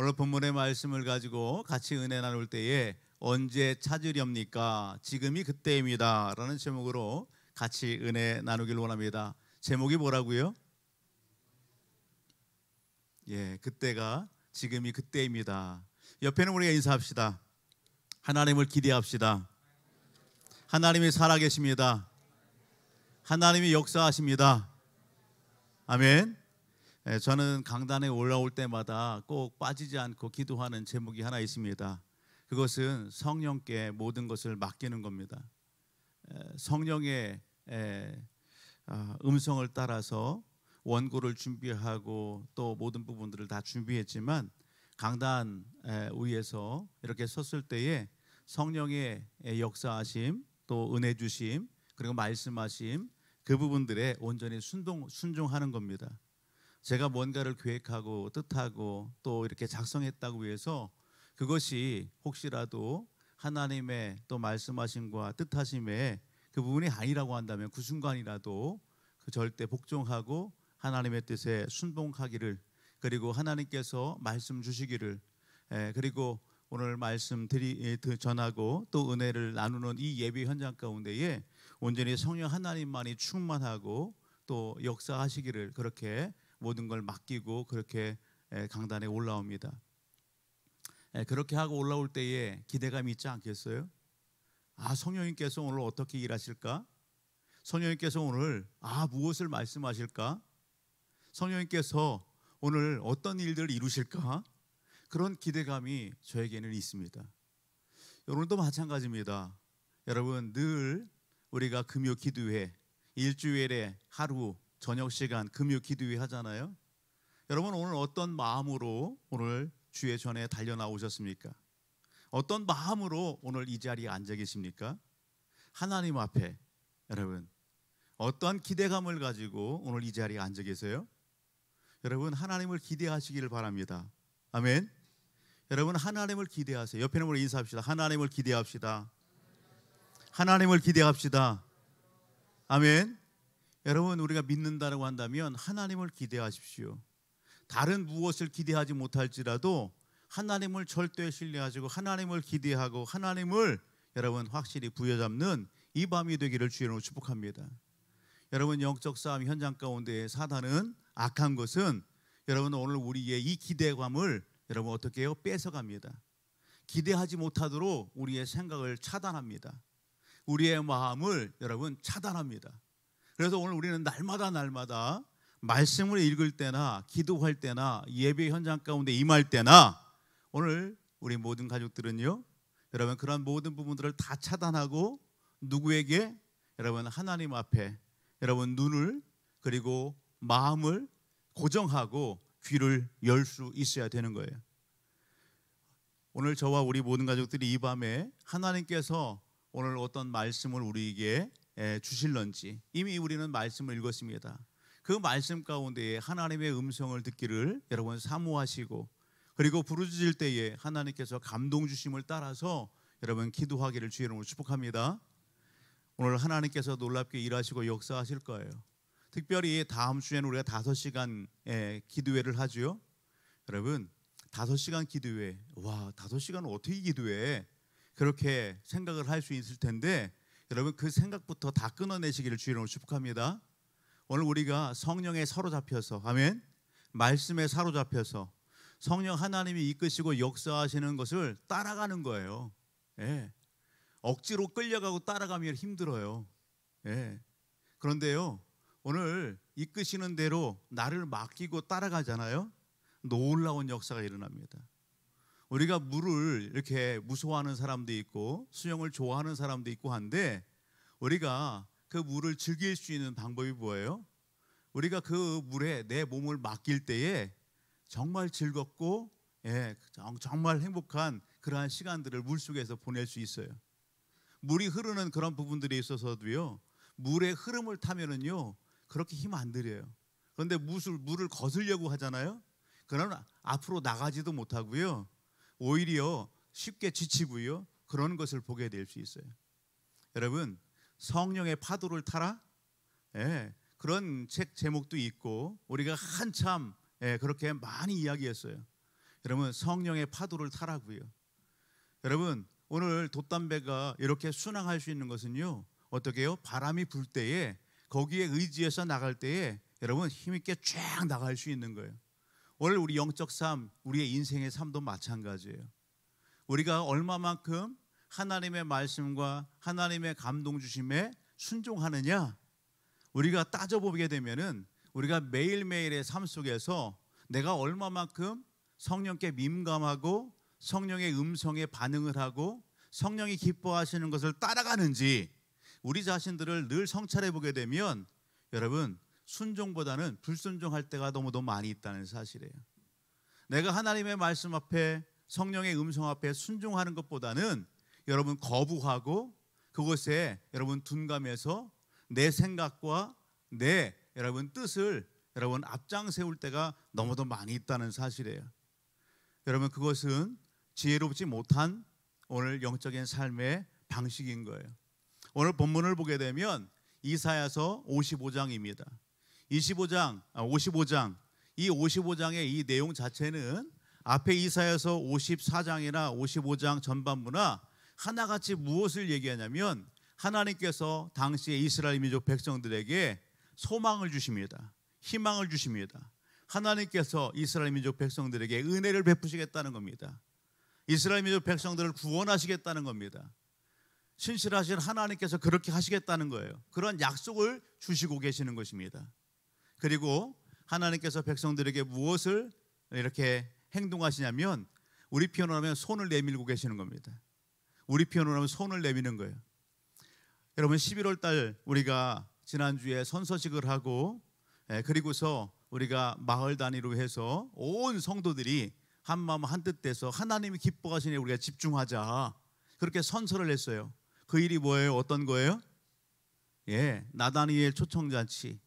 오늘 본문의 말씀을 가지고 같이 은혜 나눌 때에 언제 찾으렵니까? 지금이 그때입니다 라는 제목으로 같이 은혜 나누길 원합니다. 제목이 뭐라고요? 그때가 지금이 그때입니다. 옆에는 우리가 인사합시다. 하나님을 기대합시다. 하나님이 살아계십니다. 하나님이 역사하십니다. 아멘. 저는 강단에 올라올 때마다 꼭 빠지지 않고 기도하는 제목이 하나 있습니다. 그것은 성령께 모든 것을 맡기는 겁니다. 성령의 음성을 따라서 원고를 준비하고 또 모든 부분들을 다 준비했지만 강단 위에서 이렇게 섰을 때에 성령의 역사하심, 또 은혜 주심, 그리고 말씀하심, 그 부분들에 온전히 순종하는 겁니다. 제가 뭔가를 계획하고 뜻하고 또 이렇게 작성했다고 해서 그것이 혹시라도 하나님의 또 말씀하심과 뜻하심에 그 부분이 아니라고 한다면 그 순간이라도 그 절대 복종하고 하나님의 뜻에 순종하기를, 그리고 하나님께서 말씀 주시기를, 그리고 오늘 말씀 전하고 또 은혜를 나누는 이 예배 현장 가운데에 온전히 성령 하나님만이 충만하고 또 역사하시기를, 그렇게 모든 걸 맡기고 그렇게 강단에 올라옵니다. 그렇게 하고 올라올 때에 기대감이 있지 않겠어요? 성령님께서 오늘 어떻게 일하실까? 성령님께서 오늘 무엇을 말씀하실까? 성령님께서 오늘 어떤 일들을 이루실까? 그런 기대감이 저에게는 있습니다. 오늘도 마찬가지입니다. 여러분, 늘 우리가 금요 기도회, 일주일에 하루 저녁 시간 금요 기도회 하잖아요. 여러분, 오늘 어떤 마음으로 오늘 주의 전에 달려 나오셨습니까? 어떤 마음으로 오늘 이 자리에 앉아 계십니까? 하나님 앞에 여러분 어떠한 기대감을 가지고 오늘 이 자리에 앉아 계세요? 여러분, 하나님을 기대하시기를 바랍니다. 아멘. 여러분, 하나님을 기대하세요. 옆에는 우리 인사합시다. 하나님을 기대합시다. 하나님을 기대합시다. 아멘. 여러분, 우리가 믿는다고 한다면 하나님을 기대하십시오. 다른 무엇을 기대하지 못할지라도 하나님을 절대 신뢰하시고 하나님을 기대하고 하나님을 여러분 확실히 부여잡는 이 밤이 되기를 주의로 축복합니다. 여러분, 영적 싸움 현장 가운데 사단은 악한 것은 여러분 오늘 우리의 이 기대감을 여러분 어떻게 해요? 뺏어갑니다. 기대하지 못하도록 우리의 생각을 차단합니다. 우리의 마음을 여러분 차단합니다. 그래서 오늘 우리는 날마다 말씀을 읽을 때나 기도할 때나 예배 현장 가운데 임할 때나 오늘 우리 모든 가족들은요, 여러분 그런 모든 부분들을 다 차단하고 누구에게? 여러분 하나님 앞에 여러분 눈을 그리고 마음을 고정하고 귀를 열 수 있어야 되는 거예요. 오늘 저와 우리 모든 가족들이 이 밤에 하나님께서 오늘 어떤 말씀을 우리에게 주실런지 이미 우리는 말씀을 읽었습니다. 그 말씀 가운데에 하나님의 음성을 듣기를 여러분 사모하시고, 그리고 부르짖을 때에 하나님께서 감동 주심을 따라서 여러분 기도하기를 주의 이름으로 축복합니다. 오늘 하나님께서 놀랍게 일하시고 역사하실 거예요. 특별히 다음 주에는 우리가 5시간 기도회를 하죠. 여러분 5시간 기도회, 5시간은 어떻게 기도해? 그렇게 생각을 할 수 있을 텐데 여러분 그 생각부터 다 끊어내시기를 주의 이름으로 축복합니다. 오늘 우리가 성령에 사로잡혀서, 아멘, 말씀에 사로잡혀서 성령 하나님이 이끄시고 역사하시는 것을 따라가는 거예요. 억지로 끌려가고 따라가면 힘들어요. 그런데요, 오늘 이끄시는 대로 나를 맡기고 따라가잖아요. 놀라운 역사가 일어납니다. 우리가 물을 이렇게 무서워하는 사람도 있고 수영을 좋아하는 사람도 있고 한데, 우리가 그 물을 즐길 수 있는 방법이 뭐예요? 우리가 그 물에 내 몸을 맡길 때에 정말 즐겁고 정말 행복한 그러한 시간들을 물속에서 보낼 수 있어요. 물이 흐르는 그런 부분들이 있어서도요, 물의 흐름을 타면은요 그렇게 힘 안 들여요. 그런데 물을 거스려고 하잖아요. 그러나 앞으로 나가지도 못하고요, 오히려 쉽게 지치고요, 그런 것을 보게 될 수 있어요. 여러분, 성령의 파도를 타라? 그런 책 제목도 있고 우리가 한참 그렇게 많이 이야기했어요. 여러분 성령의 파도를 타라고요. 여러분 오늘 돛담배가 이렇게 순항할 수 있는 것은요, 어떻게 해요? 바람이 불 때에 거기에 의지해서 나갈 때에 여러분 힘있게 쫙 나갈 수 있는 거예요. 오늘 우리 영적 삶, 우리의 인생의 삶도 마찬가지예요. 우리가 얼마만큼 하나님의 말씀과 하나님의 감동 주심에 순종하느냐, 우리가 따져보게 되면은 우리가 매일매일의 삶 속에서 내가 얼마만큼 성령께 민감하고 성령의 음성에 반응을 하고 성령이 기뻐하시는 것을 따라가는지 우리 자신들을 늘 성찰해 보게 되면 여러분 순종보다는 불순종할 때가 너무도 많이 있다는 사실이에요. 내가 하나님의 말씀 앞에 성령의 음성 앞에 순종하는 것보다는 여러분 거부하고 그곳에 여러분 둔감해서 내 생각과 내 여러분 뜻을 여러분 앞장 세울 때가 너무도 많이 있다는 사실이에요. 여러분 그것은 지혜롭지 못한 오늘 영적인 삶의 방식인 거예요. 오늘 본문을 보게 되면 이사야서 55장입니다. 55장 이 55장의 이 내용 자체는 앞에 이사야서 54장이나 55장 전반부나 하나같이 무엇을 얘기하냐면 하나님께서 당시의 이스라엘 민족 백성들에게 소망을 주십니다. 희망을 주십니다. 하나님께서 이스라엘 민족 백성들에게 은혜를 베푸시겠다는 겁니다. 이스라엘 민족 백성들을 구원하시겠다는 겁니다. 신실하신 하나님께서 그렇게 하시겠다는 거예요. 그런 약속을 주시고 계시는 것입니다. 그리고 하나님께서 백성들에게 무엇을 이렇게 행동하시냐면 우리 표현으로 하면 손을 내밀고 계시는 겁니다. 우리 표현으로 하면 손을 내미는 거예요. 여러분 11월 달 우리가 지난주에 선서식을 하고 그리고서 우리가 마을 단위로 해서 온 성도들이 한 마음 한 뜻 돼서 하나님이 기뻐하시니 우리가 집중하자 그렇게 선서를 했어요. 그 일이 뭐예요? 어떤 거예요? 나다니엘 초청잔치.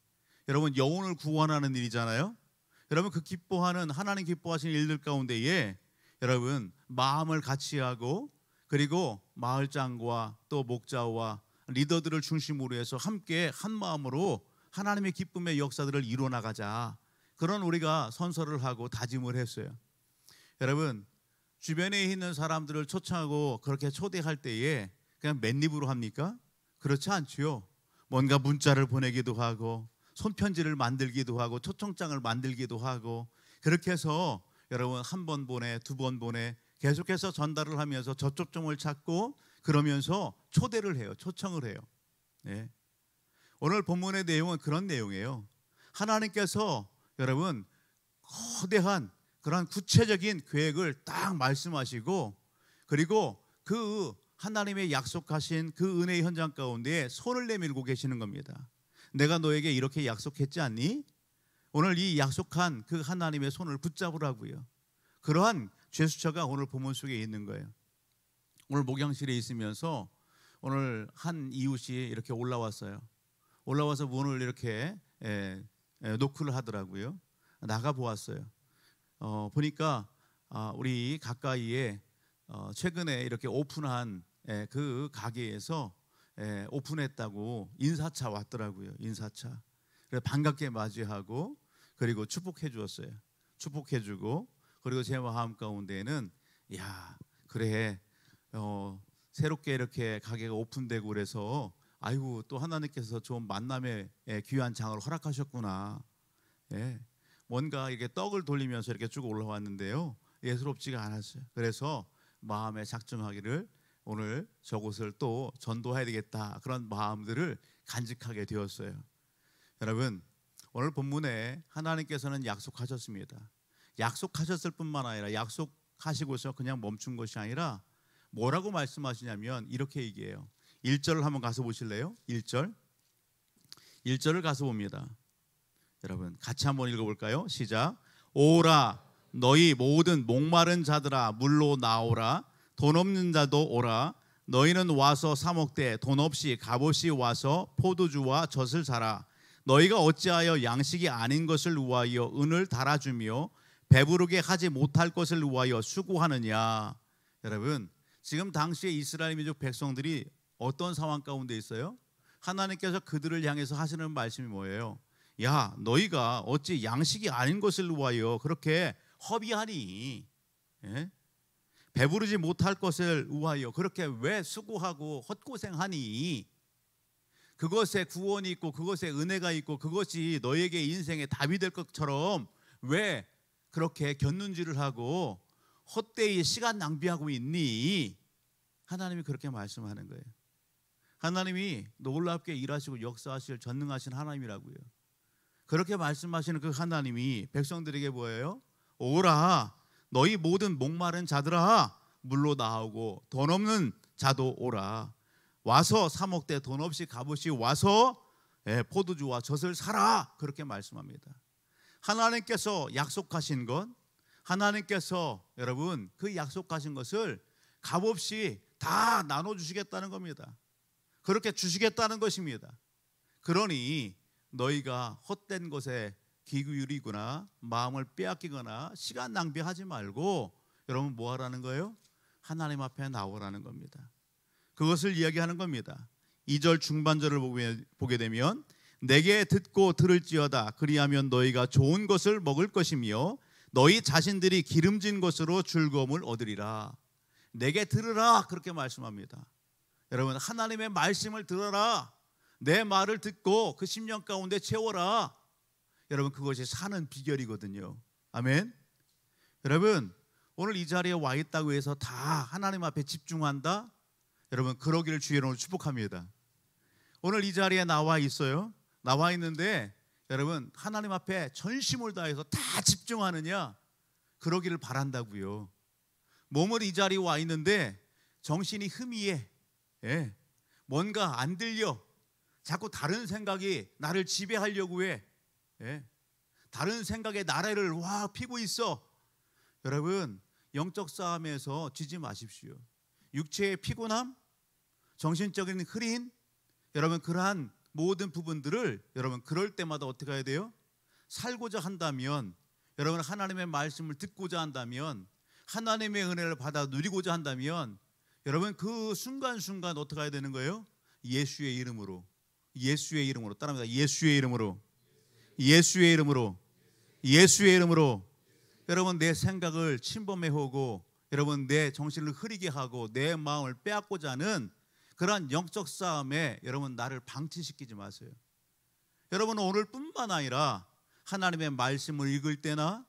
여러분 영혼을 구원하는 일이잖아요. 여러분 그 기뻐하는 하나님 기뻐하시는 일들 가운데에 여러분 마음을 같이 하고 그리고 마을장과 또 목자와 리더들을 중심으로 해서 함께 한 마음으로 하나님의 기쁨의 역사들을 이루어나가자 그런 우리가 선서를 하고 다짐을 했어요. 여러분 주변에 있는 사람들을 초청하고 그렇게 초대할 때에 그냥 맨입으로 합니까? 그렇지 않지요. 뭔가 문자를 보내기도 하고 손편지를 만들기도 하고 초청장을 만들기도 하고 그렇게 해서 여러분 한 번 보내 두 번 보내 계속해서 전달을 하면서 접촉점을 찾고 그러면서 초대를 해요. 초청을 해요. 오늘 본문의 내용은 그런 내용이에요. 하나님께서 여러분 거대한 그런 구체적인 계획을 딱 말씀하시고 그리고 그 하나님의 약속하신 그 은혜의 현장 가운데 손을 내밀고 계시는 겁니다. 내가 너에게 이렇게 약속했지 않니? 오늘 이 약속한 그 하나님의 손을 붙잡으라고요. 그러한 제스처가 오늘 본문 속에 있는 거예요. 오늘 목양실에 있으면서 오늘 한 이웃이 이렇게 올라왔어요. 올라와서 문을 이렇게 노크를 하더라고요. 나가 보았어요. 보니까 우리 가까이에 최근에 이렇게 오픈한 그 가게에서 오픈했다고 인사차 왔더라고요. 인사차. 그래서 반갑게 맞이하고 그리고 축복해 주었어요. 축복해 주고 그리고 제 마음 가운데는 야 그래 새롭게 이렇게 가게가 오픈되고 그래서 아이고 또 하나님께서 좋은 만남의 귀한 장을 허락하셨구나. 뭔가 이렇게 떡을 돌리면서 이렇게 쭉 올라왔는데요. 예스럽지가 않았어요. 그래서 마음에 작정하기를 오늘 저곳을 또 전도해야 되겠다 그런 마음들을 간직하게 되었어요. 여러분 오늘 본문에 하나님께서는 약속하셨습니다. 약속하셨을 뿐만 아니라 약속하시고서 그냥 멈춘 것이 아니라 뭐라고 말씀하시냐면 이렇게 얘기해요. 1절을 한번 가서 보실래요? 1절을 가서 봅니다. 여러분 같이 한번 읽어볼까요? 시작. 오라 너희 모든 목마른 자들아 물로 나오라 돈 없는 자도 오라 너희는 와서 사 먹되 돈 없이 값없이 와서 포도주와 젖을 사라 너희가 어찌하여 양식이 아닌 것을 위하여 은을 달아주며 배부르게 하지 못할 것을 위하여 수고하느냐. 여러분 지금 당시에 이스라엘 민족 백성들이 어떤 상황 가운데 있어요? 하나님께서 그들을 향해서 하시는 말씀이 뭐예요? 야 너희가 어찌 양식이 아닌 것을 위하여 그렇게 허비하니 예? 배부르지 못할 것을 위하여 그렇게 왜 수고하고 헛고생하니? 그것에 구원이 있고 그것에 은혜가 있고 그것이 너에게 인생의 답이 될 것처럼 왜 그렇게 곁눈질을 하고 헛되이 시간 낭비하고 있니? 하나님이 그렇게 말씀하는 거예요. 하나님이 놀랍게 일하시고 역사하실 전능하신 하나님이라고요. 그렇게 말씀하시는 그 하나님이 백성들에게 뭐예요? 오라, 너희 모든 목마른 자들아 물로 나오고 돈 없는 자도 오라. 와서 사 먹되 돈 없이 값없이 와서 포도주와 젖을 사라. 그렇게 말씀합니다. 하나님께서 약속하신 것, 하나님께서 여러분 그 약속하신 것을 값없이 다 나눠주시겠다는 겁니다. 그렇게 주시겠다는 것입니다. 그러니 너희가 헛된 것에 귀 기울이거나 마음을 빼앗기거나 시간 낭비하지 말고 여러분 뭐 하라는 거예요? 하나님 앞에 나오라는 겁니다. 그것을 이야기하는 겁니다. 2절 중반절을 보게 되면 내게 듣고 들을지어다. 그리하면 너희가 좋은 것을 먹을 것이며 너희 자신들이 기름진 것으로 즐거움을 얻으리라. 내게 들으라 그렇게 말씀합니다. 여러분 하나님의 말씀을 들어라. 내 말을 듣고 그 심령 가운데 채워라. 여러분 그것이 사는 비결이거든요. 아멘. 여러분 오늘 이 자리에 와 있다고 해서 다 하나님 앞에 집중한다? 여러분 그러기를 주의 이름으로 축복합니다. 오늘 이 자리에 나와 있어요. 나와 있는데 여러분 하나님 앞에 전심을 다해서 다 집중하느냐? 그러기를 바란다고요. 몸은 이 자리에 와 있는데 정신이 희미해. 뭔가 안 들려. 자꾸 다른 생각이 나를 지배하려고 해. 다른 생각에 나래를 피고 있어. 여러분 영적 싸움에서 지지 마십시오. 육체의 피곤함, 정신적인 흐린, 여러분 그러한 모든 부분들을 여러분 그럴 때마다 어떻게 해야 돼요? 살고자 한다면, 여러분 하나님의 말씀을 듣고자 한다면, 하나님의 은혜를 받아 누리고자 한다면 여러분 그 순간순간 어떻게 해야 되는 거예요? 예수의 이름으로, 예수의 이름으로 따라합니다. 예수의 이름으로, 예수의 이름으로, 예수의 이름으로. 여러분 내 생각을 침범해오고 여러분 내 정신을 흐리게 하고 내 마음을 빼앗고자 하는 그러한 영적 싸움에 여러분 나를 방치시키지 마세요. 여러분 오늘뿐만 아니라 하나님의 말씀을 읽을 때나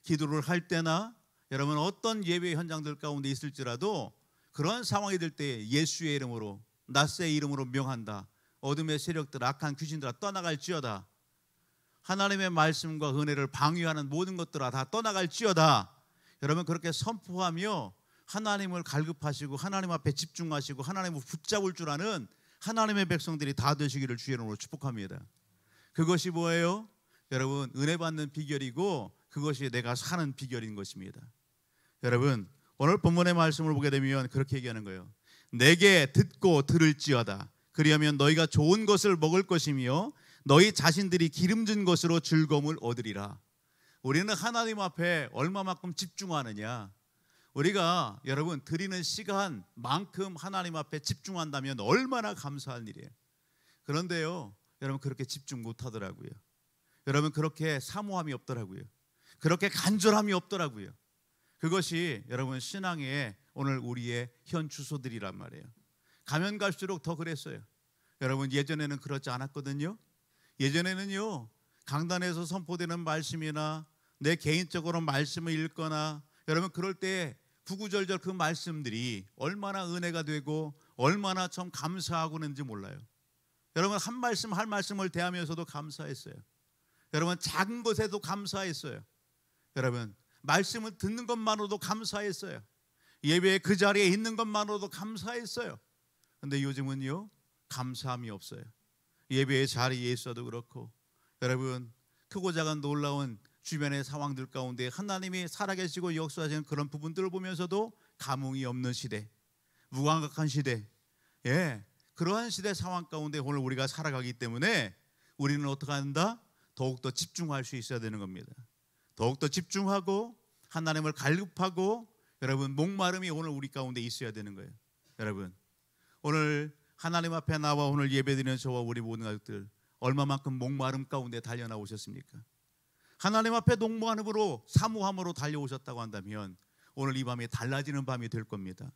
기도를 할 때나 여러분 어떤 예배 현장들 가운데 있을지라도 그런 상황이 될 때 예수의 이름으로, 낫세의 이름으로 명한다. 어둠의 세력들, 악한 귀신들아 떠나갈지어다. 하나님의 말씀과 은혜를 방해하는 모든 것들아 다 떠나갈지어다. 여러분 그렇게 선포하며 하나님을 갈급하시고 하나님 앞에 집중하시고 하나님을 붙잡을 줄 아는 하나님의 백성들이 다 되시기를 주의 이름으로 축복합니다. 그것이 뭐예요? 여러분 은혜 받는 비결이고 그것이 내가 사는 비결인 것입니다. 여러분 오늘 본문의 말씀을 보게 되면 그렇게 얘기하는 거예요. 내게 듣고 들을지어다. 그리하면 너희가 좋은 것을 먹을 것이며 너희 자신들이 기름진 것으로 즐거움을 얻으리라. 우리는 하나님 앞에 얼마만큼 집중하느냐. 우리가 여러분 드리는 시간만큼 하나님 앞에 집중한다면 얼마나 감사한 일이에요. 그런데요 여러분 그렇게 집중 못하더라고요. 여러분 그렇게 사모함이 없더라고요. 그렇게 간절함이 없더라고요. 그것이 여러분 신앙의 오늘 우리의 현 주소들이란 말이에요. 가면 갈수록 더 그랬어요. 여러분 예전에는 그렇지 않았거든요. 예전에는요 강단에서 선포되는 말씀이나 내 개인적으로 말씀을 읽거나 여러분 그럴 때 구구절절 그 말씀들이 얼마나 은혜가 되고 얼마나 참 감사하고 있는지 몰라요. 여러분 한 말씀 할 말씀을 대하면서도 감사했어요. 여러분 작은 것에도 감사했어요. 여러분 말씀을 듣는 것만으로도 감사했어요. 예배의 그 자리에 있는 것만으로도 감사했어요. 그런데 요즘은요 감사함이 없어요. 예배의 자리에 있어도 그렇고 여러분 크고 작은 놀라운 주변의 상황들 가운데 하나님이 살아계시고 역사하시는 그런 부분들을 보면서도 감흥이 없는 시대, 무감각한 시대, 그러한 시대 상황 가운데 오늘 우리가 살아가기 때문에 우리는 어떻게 한다? 더욱더 집중할 수 있어야 되는 겁니다. 더욱더 집중하고 하나님을 갈급하고 여러분 목마름이 오늘 우리 가운데 있어야 되는 거예요. 여러분 오늘 하나님 앞에 나와 오늘 예배드리는 저와 우리 모든 가족들 얼마만큼 목마름 가운데 달려나오셨습니까? 하나님 앞에 농모함으로 사모함으로 달려오셨다고 한다면 오늘 이 밤이 달라지는 밤이 될 겁니다.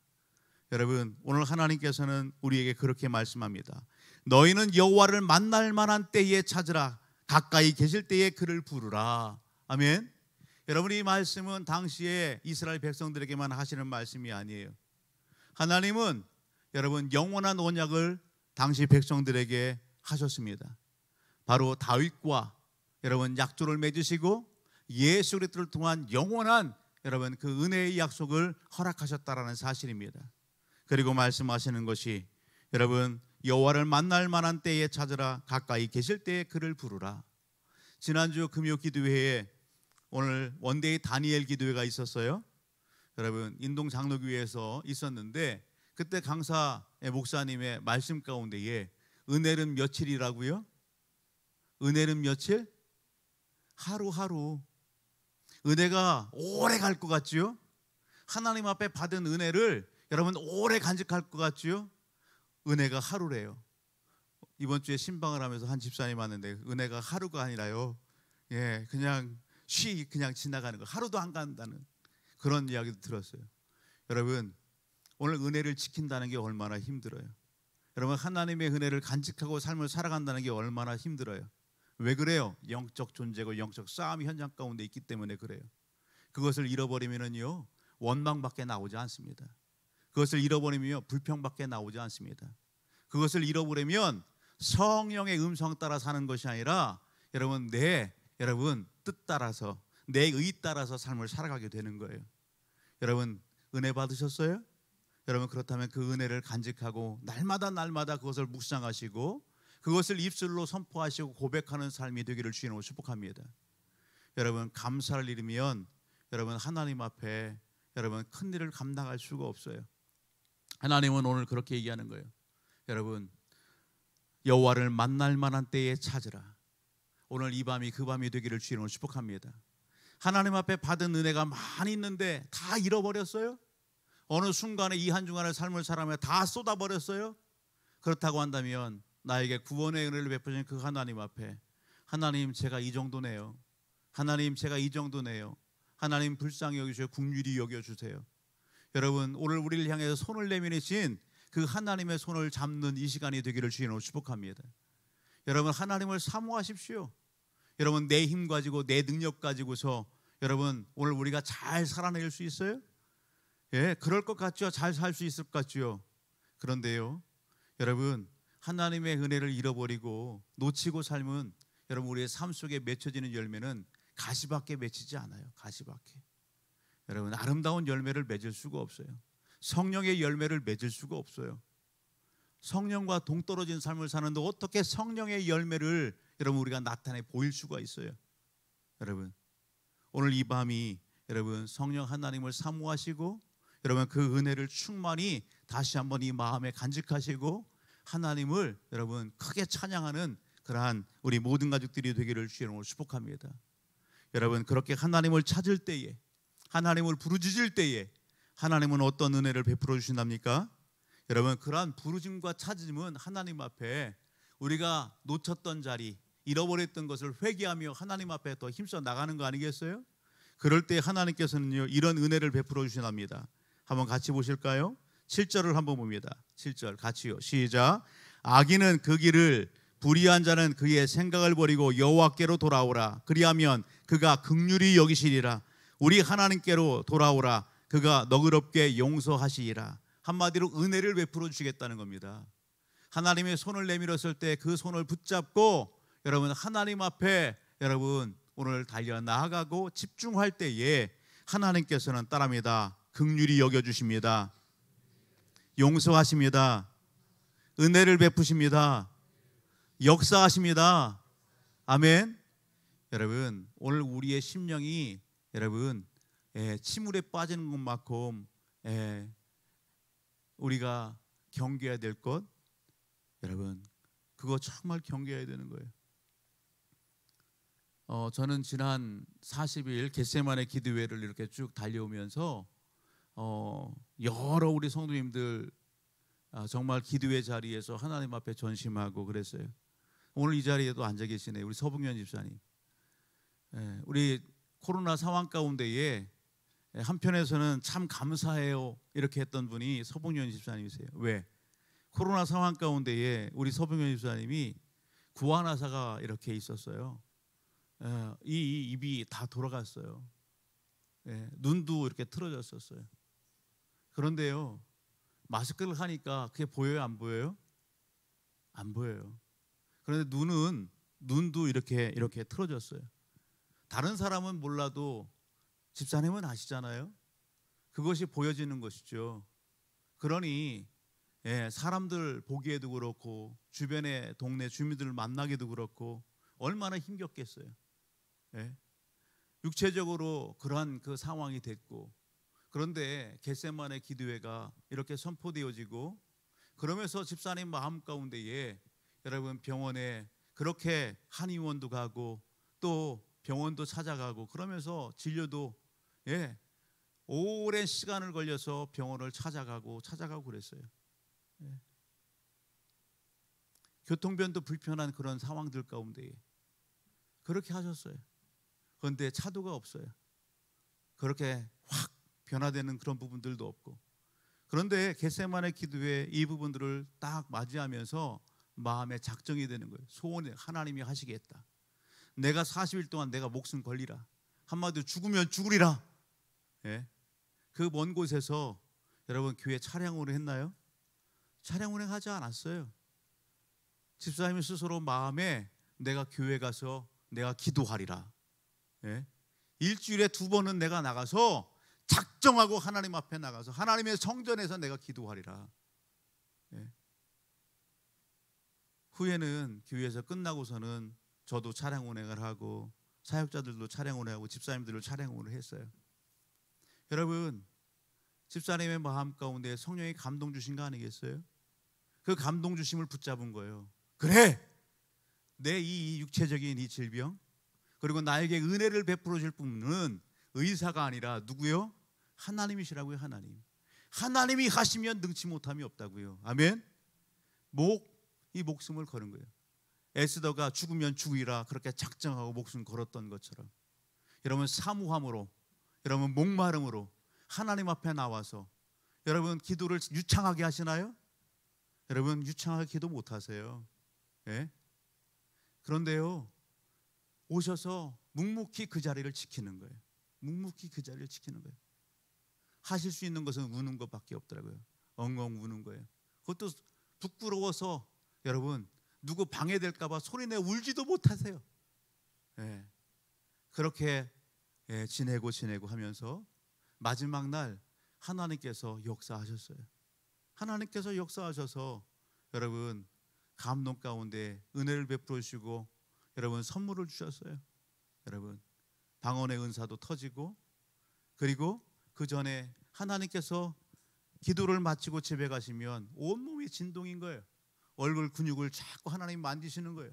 여러분, 오늘 하나님께서는 우리에게 그렇게 말씀합니다. 너희는 여호와를 만날 만한 때에 찾으라. 가까이 계실 때에 그를 부르라. 아멘. 여러분, 이 말씀은 당시에 이스라엘 백성들에게만 하시는 말씀이 아니에요. 하나님은 여러분 영원한 언약을 당시 백성들에게 하셨습니다. 바로 다윗과 여러분 약조를 맺으시고 예수 그리스도를 통한 영원한 여러분 그 은혜의 약속을 허락하셨다라는 사실입니다. 그리고 말씀하시는 것이 여러분 여호와를 만날 만한 때에 찾으라. 가까이 계실 때에 그를 부르라. 지난주 금요 기도회에 오늘 원데이 다니엘 기도회가 있었어요. 여러분 인동 장로교회에서 있었는데 그때 강사 목사님의 말씀 가운데에 은혜는 며칠이라고요? 은혜는 며칠? 하루하루. 은혜가 오래 갈 것 같지요? 하나님 앞에 받은 은혜를 여러분 오래 간직할 것 같지요? 은혜가 하루래요. 이번 주에 신방을 하면서 한 집사님 왔는데 은혜가 하루가 아니라요. 그냥 그냥 지나가는 거, 하루도 안 간다는 그런 이야기도 들었어요. 여러분, 오늘 은혜를 지킨다는 게 얼마나 힘들어요. 여러분, 하나님의 은혜를 간직하고 삶을 살아간다는 게 얼마나 힘들어요. 왜 그래요? 영적 존재고 영적 싸움이 현장 가운데 있기 때문에 그래요. 그것을 잃어버리면요 원망밖에 나오지 않습니다. 그것을 잃어버리면 불평밖에 나오지 않습니다. 그것을 잃어버리면 성령의 음성 따라 사는 것이 아니라 여러분 여러분 뜻 따라서 내 의 따라서 삶을 살아가게 되는 거예요. 여러분 은혜 받으셨어요? 여러분 그렇다면 그 은혜를 간직하고 날마다 그것을 묵상하시고 그것을 입술로 선포하시고 고백하는 삶이 되기를 주님으로 축복합니다. 여러분 감사를 잃으면 여러분 하나님 앞에 여러분 큰 일을 감당할 수가 없어요. 하나님은 오늘 그렇게 얘기하는 거예요. 여러분 여호와를 만날 만한 때에 찾으라. 오늘 이 밤이 그 밤이 되기를 주님으로 축복합니다. 하나님 앞에 받은 은혜가 많이 있는데 다 잃어버렸어요? 어느 순간에 이 한중간의 삶을 살아가며 다 쏟아버렸어요? 그렇다고 한다면 나에게 구원의 은혜를 베푸신 그 하나님 앞에 하나님 제가 이 정도네요. 하나님 제가 이 정도네요. 하나님 불쌍히 여기주세요. 긍휼히 여겨주세요. 여러분 오늘 우리를 향해서 손을 내미신 그 하나님의 손을 잡는 이 시간이 되기를 주님으로 축복합니다. 여러분 하나님을 사모하십시오. 여러분 내 힘 가지고 내 능력 가지고서 여러분 오늘 우리가 잘 살아낼 수 있어요? 그럴 것 같죠? 잘 살 수 있을 것 같죠? 그런데요 여러분 하나님의 은혜를 잃어버리고 놓치고 삶은 여러분 우리의 삶 속에 맺혀지는 열매는 가시밖에 맺히지 않아요. 가시밖에. 여러분 아름다운 열매를 맺을 수가 없어요. 성령의 열매를 맺을 수가 없어요. 성령과 동떨어진 삶을 사는데 어떻게 성령의 열매를 여러분 우리가 나타내 보일 수가 있어요? 여러분 오늘 이 밤이 여러분 성령 하나님을 사모하시고 여러분 그 은혜를 충만히 다시 한번 이 마음에 간직하시고 하나님을 여러분 크게 찬양하는 그러한 우리 모든 가족들이 되기를 주님으로 축복합니다. 여러분 그렇게 하나님을 찾을 때에 하나님을 부르짖을 때에 하나님은 어떤 은혜를 베풀어 주신답니까? 여러분 그러한 부르짖음과 찾음은 하나님 앞에 우리가 놓쳤던 자리 잃어버렸던 것을 회개하며 하나님 앞에 더 힘써 나가는 거 아니겠어요? 그럴 때 하나님께서는요 이런 은혜를 베풀어 주시답니다. 한번 같이 보실까요? 7절을 한번 봅니다. 7절 같이요. 시작. 악인은 그 길을 불의한 자는 그의 생각을 버리고 여호와께로 돌아오라. 그리하면 그가 긍휼히 여기시리라. 우리 하나님께로 돌아오라. 그가 너그럽게 용서하시리라. 한마디로 은혜를 베풀어 주시겠다는 겁니다. 하나님의 손을 내밀었을 때 그 손을 붙잡고 여러분 하나님 앞에 여러분 오늘 달려 나아가고 집중할 때에 하나님께서는 따릅니다. 긍휼히 여겨주십니다. 용서하십니다. 은혜를 베푸십니다. 역사하십니다. 아멘. 여러분 오늘 우리의 심령이 여러분 침울에 빠지는 것만큼 우리가 경계해야 될 것 여러분 그거 정말 경계해야 되는 거예요. 저는 지난 40일 겟세마네 기도회를 이렇게 쭉 달려오면서 여러 우리 성도님들 정말 기도회 자리에서 하나님 앞에 전심하고 그랬어요. 오늘 이 자리에도 앉아 계시네요. 우리 서북면 집사님. 우리 코로나 상황 가운데에 한편에서는 참 감사해요 이렇게 했던 분이 서봉현 집사님이세요. 왜? 코로나 상황 가운데에 우리 서봉현 집사님이 구안화사가 이렇게 있었어요. 이 입이 다 돌아갔어요. 눈도 이렇게 틀어졌었어요. 그런데요, 마스크를 하니까 그게 보여요, 안 보여요? 안 보여요. 그런데 눈도 이렇게 틀어졌어요. 다른 사람은 몰라도 집사님은 아시잖아요. 그것이 보여지는 것이죠. 그러니 사람들 보기에도 그렇고 주변의 동네 주민들을 만나기도 그렇고 얼마나 힘겹겠어요. 육체적으로 그러한 그 상황이 됐고, 그런데 겟세마네 기도회가 이렇게 선포되어지고, 그러면서 집사님 마음 가운데에 여러분 병원에 그렇게 한의원도 가고 또 병원도 찾아가고 그러면서 진료도 오랜 시간을 걸려서 병원을 찾아가고 그랬어요. 교통편도 불편한 그런 상황들 가운데에 그렇게 하셨어요. 그런데 차도가 없어요. 그렇게 확 변화되는 그런 부분들도 없고, 그런데 겟세마네 기도회 이 부분들을 딱 맞이하면서 마음에 작정이 되는 거예요. 소원을 하나님이 하시겠다. 내가 40일 동안 내가 목숨 걸리라. 한마디로 죽으면 죽으리라. 그 먼 곳에서 여러분 교회 차량 운행했나요? 차량 운행하지 않았어요. 집사님이 스스로 마음에 내가 교회 가서 내가 기도하리라. 일주일에 2번은 내가 나가서 작정하고 하나님 앞에 나가서 하나님의 성전에서 내가 기도하리라. 후에는 교회에서 끝나고서는 저도 차량 운행을 하고 사역자들도 차량 운행하고 집사님들도 차량 운행을 했어요. 여러분, 집사님의 마음 가운데 성령이 감동 주신 거 아니겠어요? 그 감동 주심을 붙잡은 거예요. 그래, 내 이 육체적인 이 질병, 그리고 나에게 은혜를 베풀어 줄 분은 의사가 아니라 누구요? 하나님이시라고요. 하나님이 하시면 능치 못함이 없다고요. 아멘. 이 목숨을 거는 거예요. 에스더가 죽으면 죽으리라 그렇게 작정하고 목숨 걸었던 것처럼, 여러분 사무함으로, 여러분 목마름으로 하나님 앞에 나와서 여러분 기도를 유창하게 하시나요? 여러분 유창하게 기도 못하세요. 그런데요, 오셔서 묵묵히 그 자리를 지키는 거예요. 묵묵히 그 자리를 지키는 거예요. 하실 수 있는 것은 우는 것밖에 없더라고요. 엉엉 우는 거예요. 그것도 부끄러워서 여러분 누구 방해될까 봐 소리내 울지도 못하세요. 그렇게 지내고 하면서 마지막 날 하나님께서 역사하셨어요. 하나님께서 역사하셔서 여러분 감동 가운데 은혜를 베풀어 주시고 여러분 선물을 주셨어요. 여러분 방언의 은사도 터지고, 그리고 그 전에 하나님께서 기도를 마치고 집에 가시면 온몸이 진동인 거예요. 얼굴 근육을 자꾸 하나님 만지시는 거예요.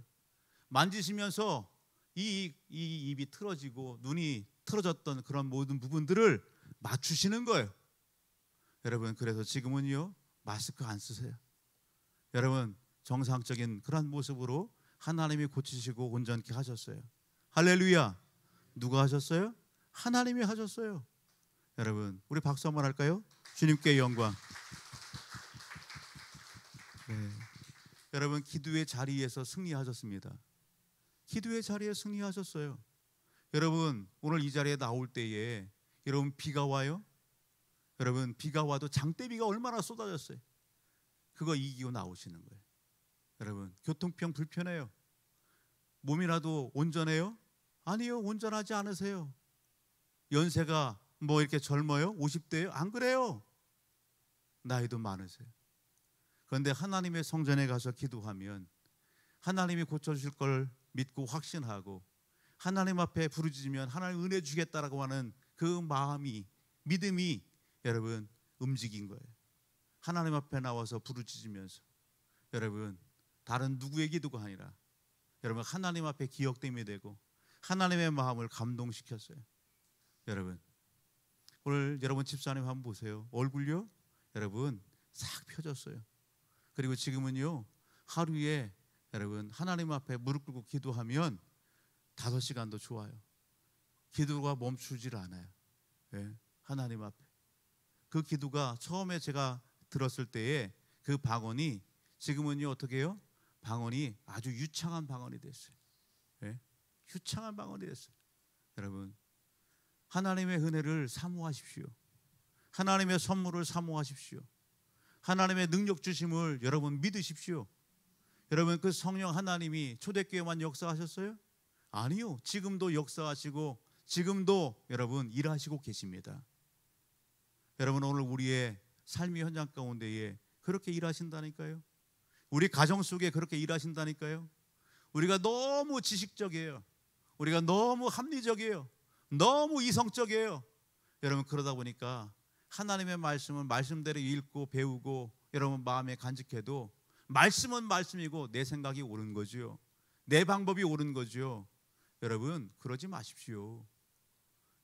만지시면서 이 입이 틀어지고 눈이 틀어졌던 그런 모든 부분들을 맞추시는 거예요. 여러분 그래서 지금은요 마스크 안 쓰세요. 여러분 정상적인 그런 모습으로 하나님이 고치시고 온전케 하셨어요. 할렐루야. 누가 하셨어요? 하나님이 하셨어요. 여러분 우리 박수 한번 할까요? 주님께 영광. 여러분 기도의 자리에서 승리하셨습니다. 기도의 자리에 승리하셨어요. 여러분 오늘 이 자리에 나올 때에 여러분 비가 와요? 여러분 비가 와도 장대비가 얼마나 쏟아졌어요. 그거 이기고 나오시는 거예요. 여러분 교통편 불편해요. 몸이라도 온전해요? 아니요, 온전하지 않으세요. 연세가 뭐 이렇게 젊어요? 50대예요? 안 그래요. 나이도 많으세요. 그런데 하나님의 성전에 가서 기도하면 하나님이 고쳐주실 걸 믿고 확신하고 하나님 앞에 부르짖으면 하나님 은혜 주겠다라고 하는 그 마음이, 믿음이 여러분 움직인 거예요. 하나님 앞에 나와서 부르짖으면서 여러분 다른 누구의 기도가 아니라 여러분 하나님 앞에 기억됨이 되고 하나님의 마음을 감동시켰어요. 여러분 오늘 여러분 집사님 한번 보세요. 얼굴요 여러분 싹 펴졌어요. 그리고 지금은요 하루에 여러분 하나님 앞에 무릎 꿇고 기도하면 5시간도 좋아요. 기도가 멈추질 않아요. 하나님 앞에. 그 기도가 처음에 제가 들었을 때에 그 방언이 지금은요 어떻게 해요? 방언이 아주 유창한 방언이 됐어요. 네? 유창한 방언이 됐어요. 여러분, 하나님의 은혜를 사모하십시오. 하나님의 선물을 사모하십시오. 하나님의 능력 주심을 여러분 믿으십시오. 여러분, 그 성령 하나님이 초대교회만 역사하셨어요? 아니요. 지금도 역사하시고 지금도 여러분 일하시고 계십니다. 여러분, 오늘 우리의 삶의 현장 가운데에 그렇게 일하신다니까요. 우리 가정 속에 그렇게 일하신다니까요. 우리가 너무 지식적이에요. 우리가 너무 합리적이에요. 너무 이성적이에요. 여러분, 그러다 보니까 하나님의 말씀을 말씀대로 읽고 배우고 여러분 마음에 간직해도 말씀은 말씀이고 내 생각이 옳은 거죠. 내 방법이 옳은 거죠. 여러분, 그러지 마십시오.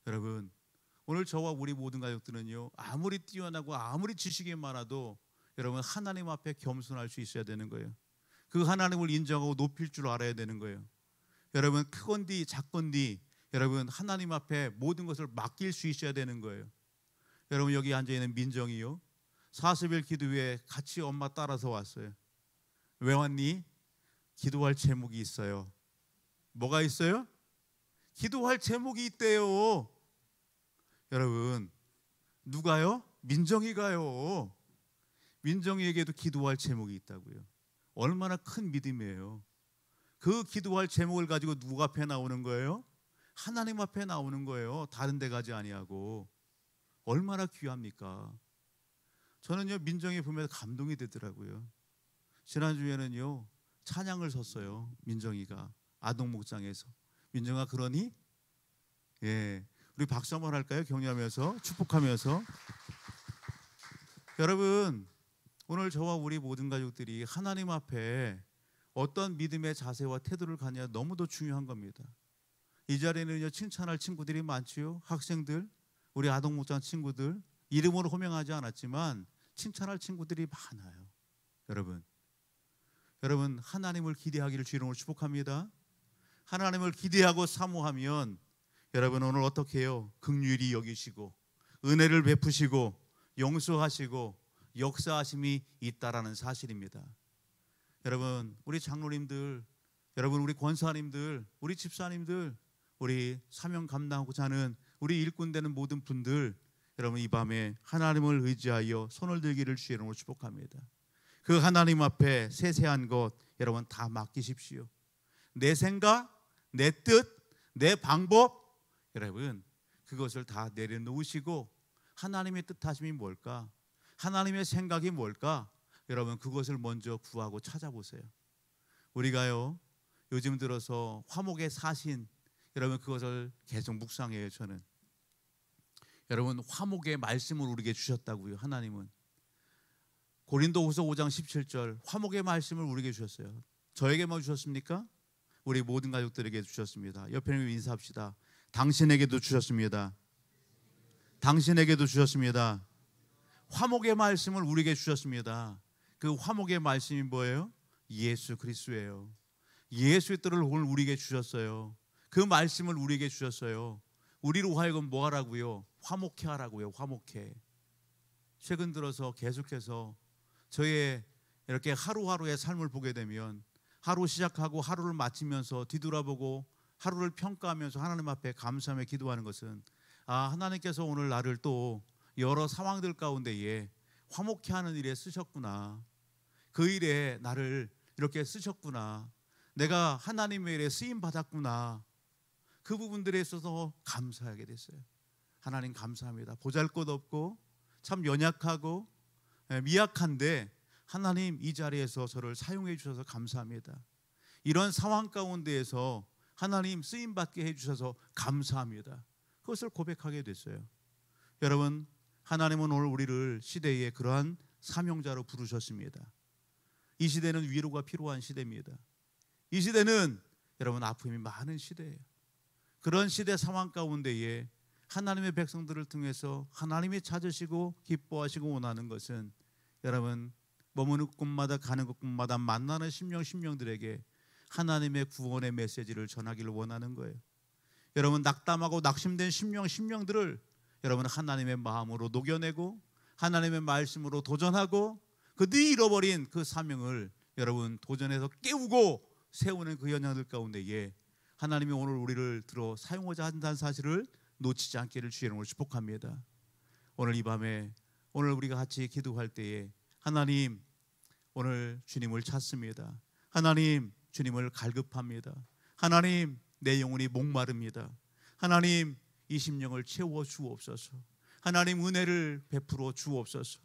여러분, 오늘 저와 우리 모든 가족들은요, 아무리 뛰어나고 아무리 지식이 많아도 여러분 하나님 앞에 겸손할 수 있어야 되는 거예요. 그 하나님을 인정하고 높일 줄 알아야 되는 거예요. 여러분, 크건디 작건디 여러분 하나님 앞에 모든 것을 맡길 수 있어야 되는 거예요. 여러분, 여기 앉아있는 민정이요, 40일 기도회에 같이 엄마 따라서 왔어요. 왜 왔니? 기도할 제목이 있어요. 뭐가 있어요? 기도할 제목이 있대요. 여러분, 누가요? 민정이가요. 민정이에게도 기도할 제목이 있다고요. 얼마나 큰 믿음이에요. 그 기도할 제목을 가지고 누구 앞에 나오는 거예요? 하나님 앞에 나오는 거예요. 다른 데 가지 아니하고. 얼마나 귀합니까? 저는요, 민정이 보면서 감동이 되더라고요. 지난주에는요, 찬양을 섰어요. 민정이가 아동 목장에서. 민정아, 그러니? 예, 우리 박수 한번 할까요? 격려하면서, 축복하면서. 여러분, 오늘 저와 우리 모든 가족들이 하나님 앞에 어떤 믿음의 자세와 태도를 갖냐 너무도 중요한 겁니다. 이 자리에는요, 칭찬할 친구들이 많지요. 학생들, 우리 아동 목장 친구들, 이름으로 호명하지 않았지만 칭찬할 친구들이 많아요. 여러분, 하나님을 기대하기를 주 이름으로 축복합니다. 하나님을 기대하고 사모하면 여러분 오늘 어떻게 해요? 긍휼히 여기시고 은혜를 베푸시고 용서하시고 역사하심이 있다라는 사실입니다. 여러분, 우리 장로님들, 여러분 우리 권사님들, 우리 집사님들, 우리 사명 감당하고자 하는 우리 일꾼 되는 모든 분들, 여러분 이 밤에 하나님을 의지하여 손을 들기를 주 이름으로 축복합니다. 그 하나님 앞에 세세한 것 여러분 다 맡기십시오. 내 생각, 내 뜻, 내 방법, 여러분 그것을 다 내려놓으시고 하나님의 뜻하심이 뭘까? 하나님의 생각이 뭘까? 여러분 그것을 먼저 구하고 찾아보세요. 우리가요, 요즘 들어서 화목의 사신, 여러분 그것을 계속 묵상해요. 저는 여러분 화목의 말씀을 우리에게 주셨다고요. 하나님은 고린도후서 5장 17절 화목의 말씀을 우리에게 주셨어요. 저에게만 주셨습니까? 우리 모든 가족들에게 주셨습니다. 옆에 있는 인사합시다. 당신에게도 주셨습니다. 당신에게도 주셨습니다. 화목의 말씀을 우리에게 주셨습니다. 그 화목의 말씀이 뭐예요? 예수 그리스도예요. 예수의 뜻을 오늘 우리에게 주셨어요. 그 말씀을 우리에게 주셨어요. 우리로 하여금 뭐 하라고요? 화목해 하라고요. 화목해. 최근 들어서 계속해서 저의 이렇게 하루하루의 삶을 보게 되면 하루 시작하고 하루를 마치면서 뒤돌아보고 하루를 평가하면서 하나님 앞에 감사하며 기도하는 것은 하나님께서 오늘 나를 또 여러 상황들 가운데에 화목해 하는 일에 쓰셨구나. 그 일에 나를 이렇게 쓰셨구나. 내가 하나님의 일에 쓰임 받았구나. 그 부분들에 있어서 감사하게 됐어요. 하나님 감사합니다. 보잘것없고 참 연약하고 미약한데 하나님 이 자리에서 저를 사용해 주셔서 감사합니다. 이런 상황 가운데에서 하나님 쓰임받게 해주셔서 감사합니다. 그것을 고백하게 됐어요. 여러분, 하나님은 오늘 우리를 시대의 그러한 사명자로 부르셨습니다. 이 시대는 위로가 필요한 시대입니다. 이 시대는 여러분 아픔이 많은 시대예요. 그런 시대 상황 가운데에 하나님의 백성들을 통해서 하나님이 찾으시고 기뻐하시고 원하는 것은 여러분 머무는 곳마다 가는 곳마다 만나는 심령들에게 하나님의 구원의 메시지를 전하기를 원하는 거예요. 여러분 낙담하고 낙심된 심령들을 여러분 하나님의 마음으로 녹여내고 하나님의 말씀으로 도전하고 그 잃어버린 그 사명을 여러분 도전해서 깨우고 세우는 그 현장들 가운데에 하나님이 오늘 우리를 들어 사용하자 한다는 사실을 놓치지 않기를 주의 이름으로 축복합니다. 오늘 이 밤에 오늘 우리가 같이 기도할 때에 하나님 오늘 주님을 찾습니다. 하나님 주님을 갈급합니다. 하나님 내 영혼이 목마릅니다. 하나님 이 심령을 채워 주옵소서. 하나님 은혜를 베풀어 주옵소서.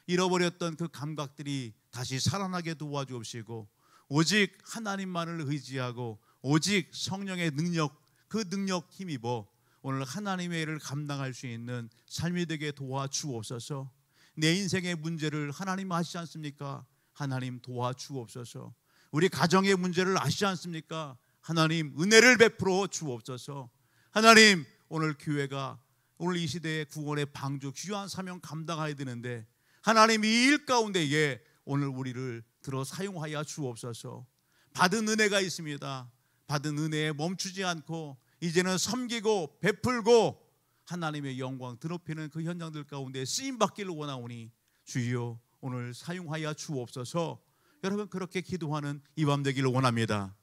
잃어버렸던 그 감각들이 다시 살아나게 도와주옵시고 오직 하나님만을 의지하고 오직 성령의 능력 그 능력 힘입어 오늘 하나님의 일을 감당할 수 있는 삶이 되게 도와주옵소서. 내 인생의 문제를 하나님 아시지 않습니까? 하나님 도와주옵소서. 우리 가정의 문제를 아시지 않습니까? 하나님 은혜를 베풀어 주옵소서. 하나님 오늘 교회가 오늘 이 시대의 구원의 방주 귀한 사명 감당해야 되는데 하나님 이 일 가운데에 오늘 우리를 들어 사용하여 주옵소서. 받은 은혜가 있습니다. 받은 은혜에 멈추지 않고 이제는 섬기고 베풀고 하나님의 영광 드높이는 그 현장들 가운데 쓰임받기를 원하오니 주여 오늘 사용하여 주옵소서. 여러분 그렇게 기도하는 이 밤 되기를 원합니다.